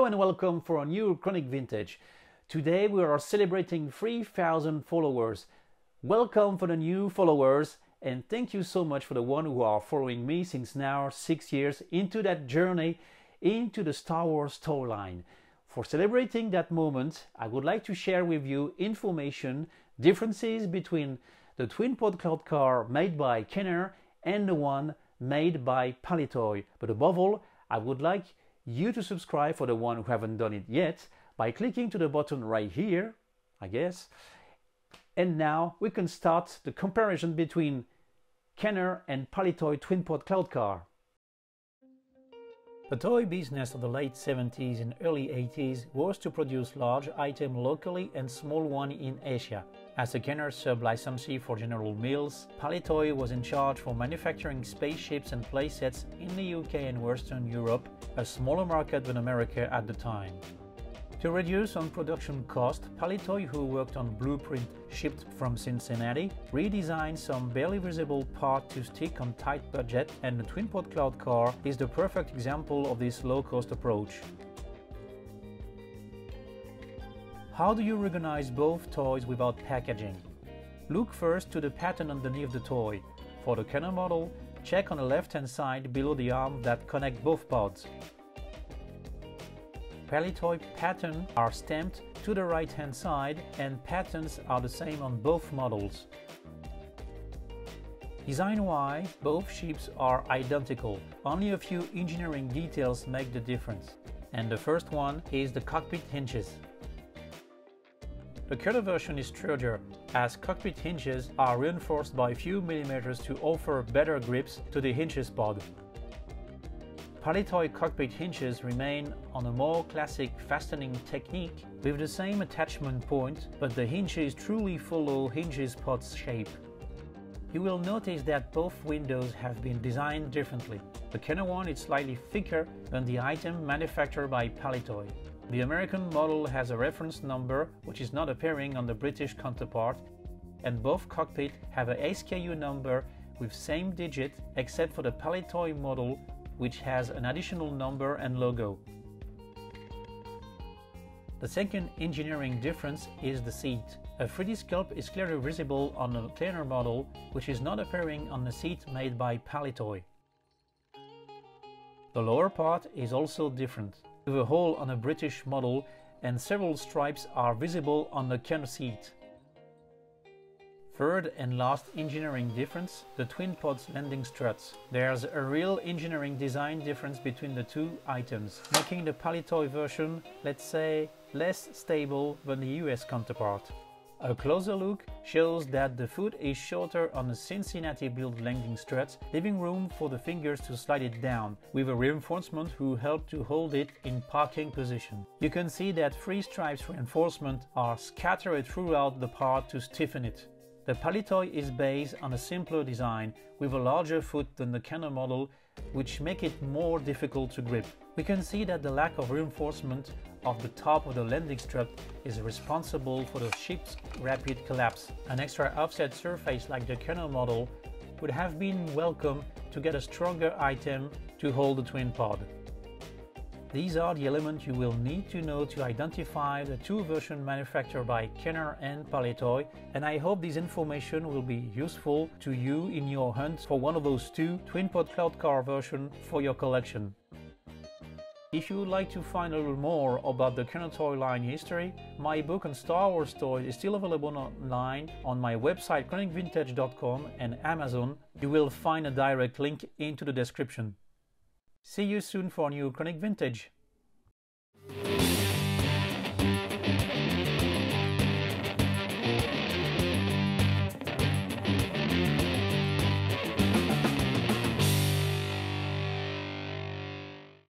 and welcome for a new Chronic Vintage. Today we are celebrating 3,000 followers. Welcome for the new followers and thank you so much for the one who are following me since now 6 years into that journey into the Star Wars storyline. For celebrating that moment, I would like to share with you information, differences between the TwinPod cloud car made by Kenner and the one made by Palitoy. But above all, I would like you to subscribe for the one who haven't done it yet by clicking to the button right here, I guess. And now we can start the comparison between Kenner and Palitoy TwinPod cloud car. The toy business of the late 70s and early 80s was to produce large items locally and small ones in Asia. As a Kenner sub-licensee for General Mills, Palitoy was in charge for manufacturing spaceships and playsets in the UK and Western Europe, a smaller market than America at the time. To reduce on production cost, Palitoy, who worked on blueprint shipped from Cincinnati, redesigned some barely visible parts to stick on tight budget, and the TwinPod cloud car is the perfect example of this low-cost approach. How do you recognize both toys without packaging? Look first to the pattern underneath the toy. For the Kenner model, check on the left-hand side below the arm that connect both pods. Palitoy patterns are stamped to the right-hand side and patterns are the same on both models. Design-wise, both ships are identical, only a few engineering details make the difference. And the first one is the cockpit hinges. The Kenner version is sturdier, as cockpit hinges are reinforced by a few millimeters to offer better grips to the hinges pod. Palitoy cockpit hinges remain on a more classic fastening technique with the same attachment point, but the hinges truly follow hinges pod's shape. You will notice that both windows have been designed differently. The Kenner one is slightly thicker than the item manufactured by Palitoy. The American model has a reference number which is not appearing on the British counterpart, and both cockpits have a SKU number with same digit except for the Palitoy model, which has an additional number and logo. The second engineering difference is the seat. A 3D sculpt is clearly visible on the Kenner model, which is not appearing on the seat made by Palitoy. The lower part is also different, with a hole on a British model and several stripes are visible on the Kenner seat. Third and last engineering difference, the TwinPod's landing struts. There's a real engineering design difference between the two items, making the Palitoy version, let's say, less stable than the US counterpart. A closer look shows that the foot is shorter on the Cincinnati-built landing struts, leaving room for the fingers to slide it down, with a reinforcement who help to hold it in parking position. You can see that 3 stripes reinforcement are scattered throughout the part to stiffen it. The Palitoy is based on a simpler design with a larger foot than the Kenner model, which make it more difficult to grip. We can see that the lack of reinforcement of the top of the landing strut is responsible for the ship's rapid collapse. An extra offset surface like the Kenner model would have been welcome to get a stronger item to hold the TwinPod. These are the elements you will need to know to identify the two versions manufactured by Kenner and Palitoy, and I hope this information will be useful to you in your hunt for one of those two TwinPod cloud car versions for your collection. If you would like to find a little more about the Kenner toy line history, my book on Star Wars toys is still available online on my website chronicvintage.com and Amazon. You will find a direct link into the description. See you soon for a new Chronic Vintage.